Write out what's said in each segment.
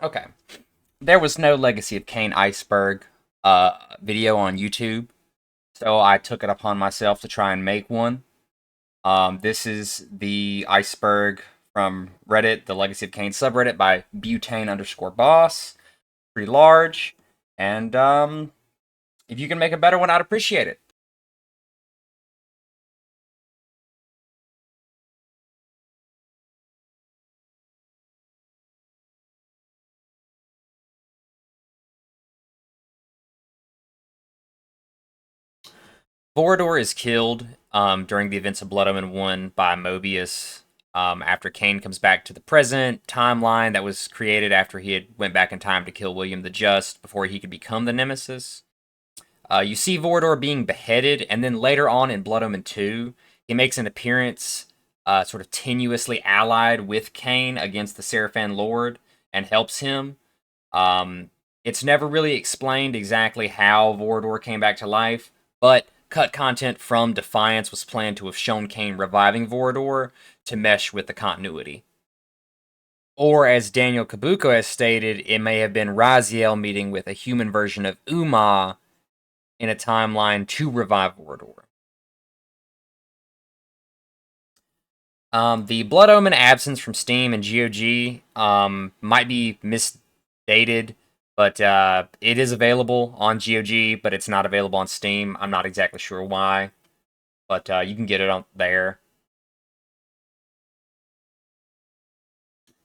Okay. There was no Legacy of Kain Iceberg video on YouTube, so I took it upon myself to try and make one. This is the Iceberg from Reddit, the Legacy of Kain subreddit by butane_boss. Pretty large, and if you can make a better one, I'd appreciate it. Vorador is killed during the events of Blood Omen 1 by Mobius after Kain comes back to the present timeline that was created after he had went back in time to kill William the Just before he could become the Nemesis. You see Vorador being beheaded, and then later on in Blood Omen 2, he makes an appearance sort of tenuously allied with Kain against the Seraphan Lord and helps him. It's never really explained exactly how Vorador came back to life, but cut content from Defiance was planned to have shown Kain reviving Vorador to mesh with the continuity. Or, as Daniel Kabuko has stated, it may have been Raziel meeting with a human version of Uma in a timeline to revive Vorador. The Blood Omen absence from Steam and GOG might be misdated, but it is available on GOG, but it's not available on Steam. I'm not exactly sure why, but you can get it on there.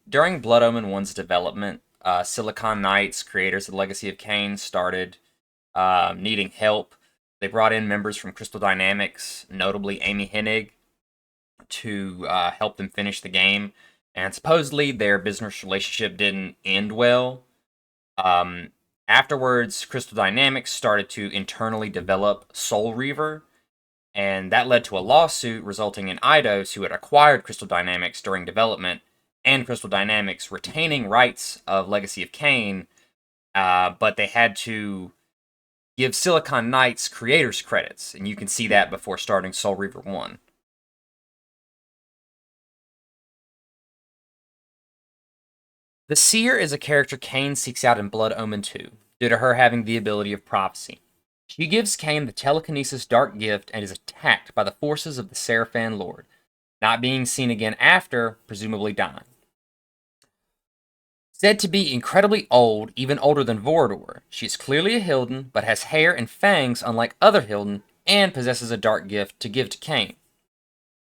During Blood Omen 1's development, Silicon Knights, creators of the Legacy of Kain, started needing help. They brought in members from Crystal Dynamics, notably Amy Hennig, to help them finish the game. And supposedly their business relationship didn't end well. Um, Afterwards, Crystal Dynamics started to internally develop Soul Reaver, and that led to a lawsuit resulting in Eidos, who had acquired Crystal Dynamics during development, and Crystal Dynamics retaining rights of Legacy of Kain, but they had to give Silicon Knights creators credits, and you can see that before starting Soul Reaver 1. The Seer is a character Kain seeks out in Blood Omen 2, due to her having the ability of prophecy. She gives Kain the telekinesis dark gift and is attacked by the forces of the Seraphan Lord, not being seen again after, presumably dying. Said to be incredibly old, even older than Vorador, she is clearly a Hilden, but has hair and fangs unlike other Hilden, and possesses a dark gift to give to Kain.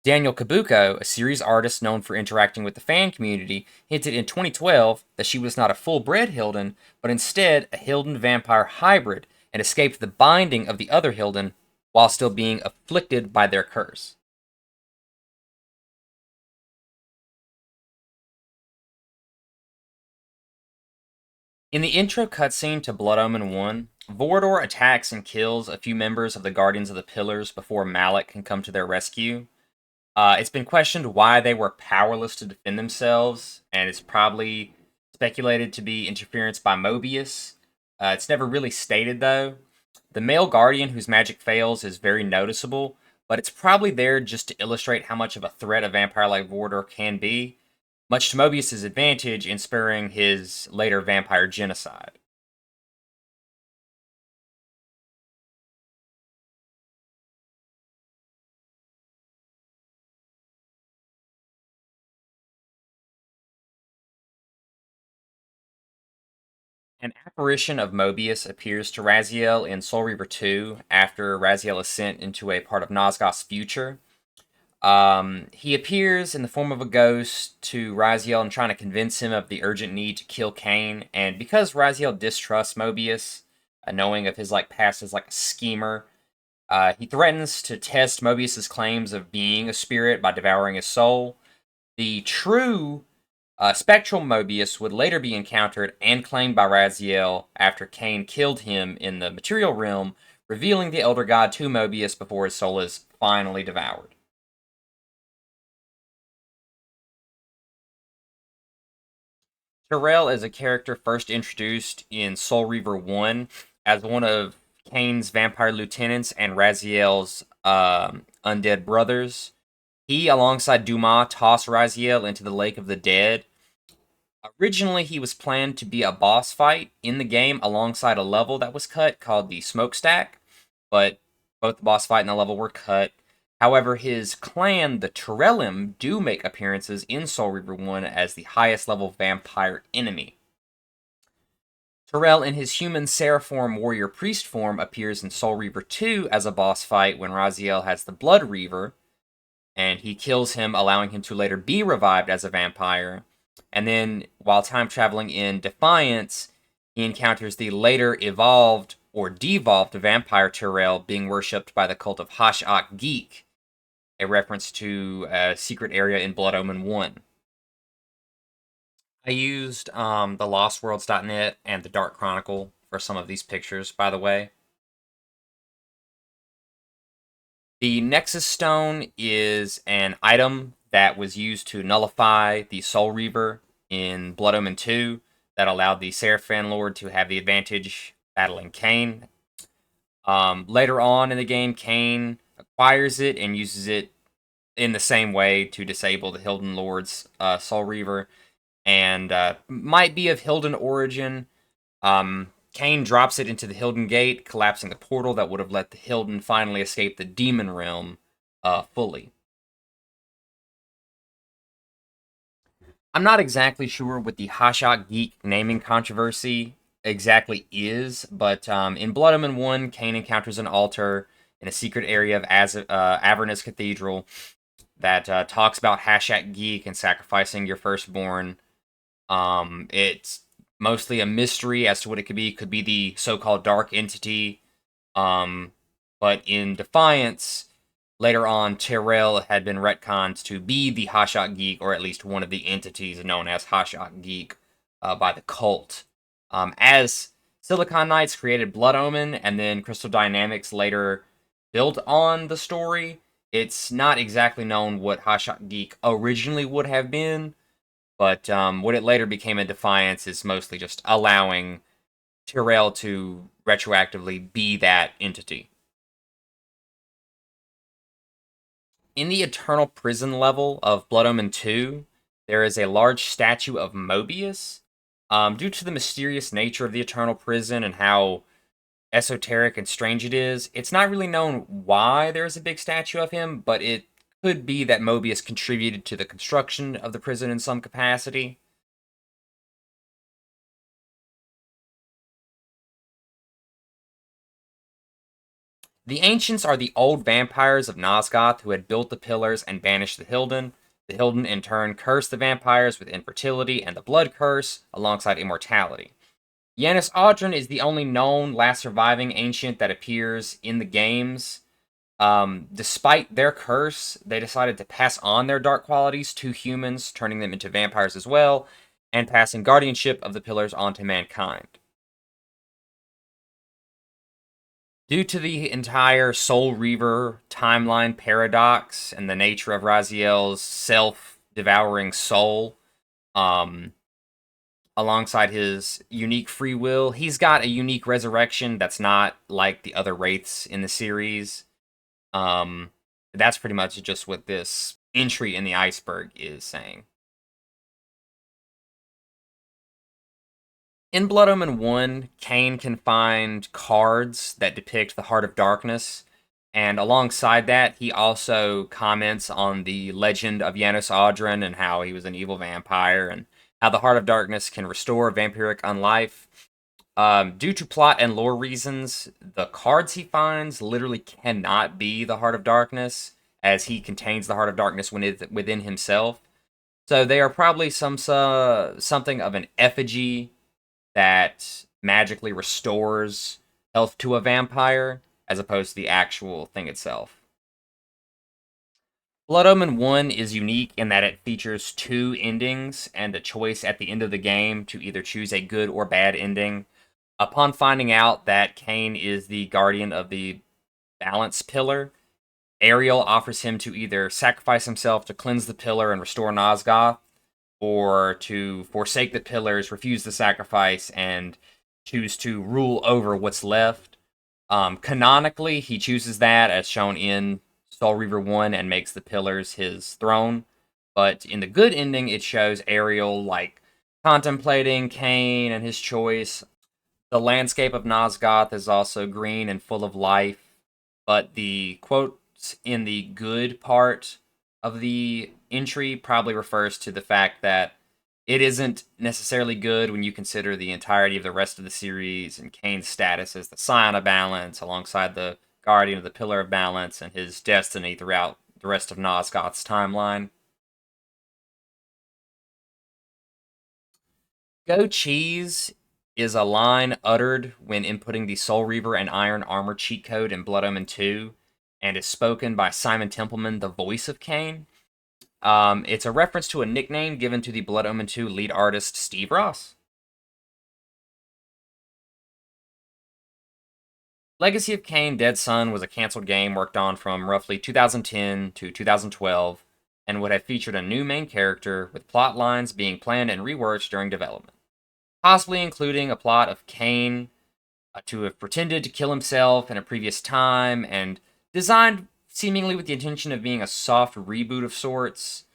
Daniel Kabuko, a series artist known for interacting with the fan community, hinted in 2012 that she was not a full-bred Hilden, but instead a Hilden-vampire hybrid, and escaped the binding of the other Hilden while still being afflicted by their curse. In the intro cutscene to Blood Omen 1, Vorador attacks and kills a few members of the Guardians of the Pillars before Malik can come to their rescue. It's been questioned why they were powerless to defend themselves, and it's probably speculated to be interference by Mobius. It's never really stated, though. The male guardian whose magic fails is very noticeable, but it's probably there just to illustrate how much of a threat a vampire like Vorador can be, much to Mobius's advantage in spurring his later vampire genocide. An apparition of Mobius appears to Raziel in Soul Reaver 2 after Raziel is sent into a part of Nosgoth's future. He appears in the form of a ghost to Raziel and trying to convince him of the urgent need to kill Kain. And because Raziel distrusts Mobius, knowing of his past as a schemer, he threatens to test Mobius's claims of being a spirit by devouring his soul. The true spectral Mobius would later be encountered and claimed by Raziel after Kain killed him in the material realm, revealing the Elder God to Mobius before his soul is finally devoured. Terrell is a character first introduced in Soul Reaver 1 as one of Kain's vampire lieutenants and Raziel's undead brothers. He, alongside Dumas, toss Raziel into the Lake of the Dead. Originally, he was planned to be a boss fight in the game alongside a level that was cut called the Smokestack, but both the boss fight and the level were cut. However, his clan, the Terrellim, do make appearances in Soul Reaver 1 as the highest level vampire enemy. Terrell, in his human Seraphorm warrior priest form, appears in Soul Reaver 2 as a boss fight when Raziel has the Blood Reaver, and he kills him, allowing him to later be revived as a vampire. And then, while time traveling in Defiance, he encounters the later evolved or devolved vampire Tyrell being worshipped by the cult of Hashak Geek, a reference to a secret area in Blood Omen 1. I used the lostworlds.net and the Dark Chronicle for some of these pictures, by the way. The Nexus Stone is an item that was used to nullify the Soul Reaver in Blood Omen 2 that allowed the Seraphim Lord to have the advantage battling Kain. Later on in the game, Kain acquires it and uses it in the same way to disable the Hilden Lord's Soul Reaver, and might be of Hilden origin. Kain drops it into the Hilden Gate, collapsing the portal that would have let the Hilden finally escape the Demon Realm fully. I'm not exactly sure what the Hashak Geek naming controversy exactly is, but in Blood Omen 1, Kain encounters an altar in a secret area of Avernus Cathedral that talks about Hashak Geek and sacrificing your firstborn. It's mostly a mystery as to what it could be. Could be the so-called dark entity. Um, but in Defiance, later on, Tyrell had been retconned to be the Hashak Geek, or at least one of the entities known as Hashak Geek by the cult. As Silicon Knights created Blood Omen, and then Crystal Dynamics later built on the story, it's not exactly known what Hashak Geek originally would have been, but what it later became in Defiance is mostly just allowing Tyrell to retroactively be that entity. In the Eternal Prison level of Blood Omen 2, there is a large statue of Mobius. Due to the mysterious nature of the Eternal Prison and how esoteric and strange it is, it's not really known why there's a big statue of him, but it could be that Mobius contributed to the construction of the prison in some capacity. The Ancients are the old vampires of Nosgoth who had built the pillars and banished the Hilden. The Hilden, in turn, cursed the vampires with infertility and the Blood Curse, alongside immortality. Yanis Audron is the only known last surviving Ancient that appears in the games. Despite their curse, they decided to pass on their dark qualities to humans, turning them into vampires as well, and passing guardianship of the pillars on to mankind. Due to the entire Soul Reaver timeline paradox and the nature of Raziel's self-devouring soul, um, alongside his unique free will, he's got a unique resurrection that's not like the other wraiths in the series. Um, that's pretty much just what this entry in the Iceberg is saying. In Blood Omen 1, Kain can find cards that depict the Heart of Darkness, and alongside that, he also comments on the legend of Yanis Audron and how he was an evil vampire, and how the Heart of Darkness can restore vampiric unlife. Due to plot and lore reasons, the cards he finds literally cannot be the Heart of Darkness, as he contains the Heart of Darkness within himself. So they are probably something of an effigy that magically restores health to a vampire, as opposed to the actual thing itself. Blood Omen 1 is unique in that it features two endings and a choice at the end of the game to either choose a good or bad ending. Upon finding out that Kain is the guardian of the balance pillar, Ariel offers him to either sacrifice himself to cleanse the pillar and restore Nosgoth, or to forsake the pillars, refuse the sacrifice, and choose to rule over what's left. Canonically, he chooses that, as shown in Soul Reaver 1, and makes the pillars his throne. But in the good ending, it shows Ariel, like, contemplating Kain and his choice. The landscape of Nosgoth is also green and full of life, but the quotes in the good part of the entry probably refers to the fact that it isn't necessarily good when you consider the entirety of the rest of the series and Kain's status as the Scion of Balance alongside the Guardian of the Pillar of Balance and his destiny throughout the rest of Nosgoth's timeline. Go Cheese is a line uttered when inputting the Soul Reaver and Iron Armor cheat code in Blood Omen 2, and is spoken by Simon Templeman, the voice of Kain. It's a reference to a nickname given to the Blood Omen 2 lead artist Steve Ross. Legacy of Kain Dead Sun was a canceled game worked on from roughly 2010 to 2012, and would have featured a new main character, with plot lines being planned and reworked during development, possibly including a plot of Kain to have pretended to kill himself in a previous time, and designed seemingly with the intention of being a soft reboot of sorts.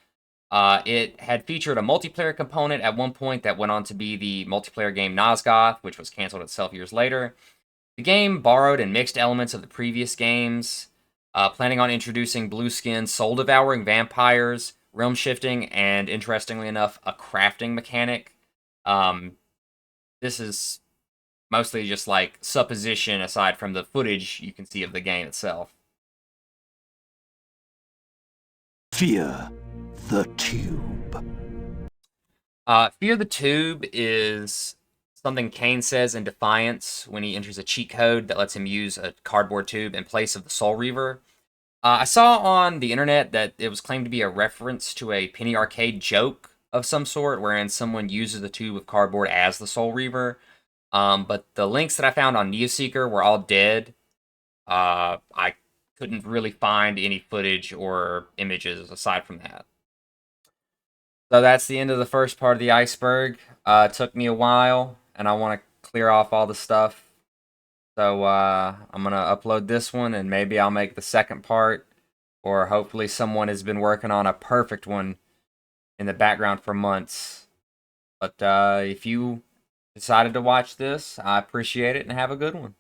It had featured a multiplayer component at one point that went on to be the multiplayer game Nosgoth, which was canceled itself years later. The game borrowed and mixed elements of the previous games, planning on introducing blue skin, soul devouring vampires, realm shifting, and interestingly enough, a crafting mechanic. Um, this is mostly just like supposition aside from the footage you can see of the game itself. Fear the Tube. Fear the Tube is something Kain says in Defiance when he enters a cheat code that lets him use a cardboard tube in place of the Soul Reaver. I saw on the internet that it was claimed to be a reference to a Penny Arcade joke of some sort, wherein someone uses the tube of cardboard as the Soul Reaver. But the links that I found on Neoseeker were all dead. I couldn't really find any footage or images aside from that. So that's the end of the first part of the iceberg. It took me a while, and I want to clear off all the stuff. So I'm going to upload this one, and maybe I'll make the second part, or hopefully someone has been working on a perfect one in the background for months. But if you decided to watch this, I appreciate it, and have a good one.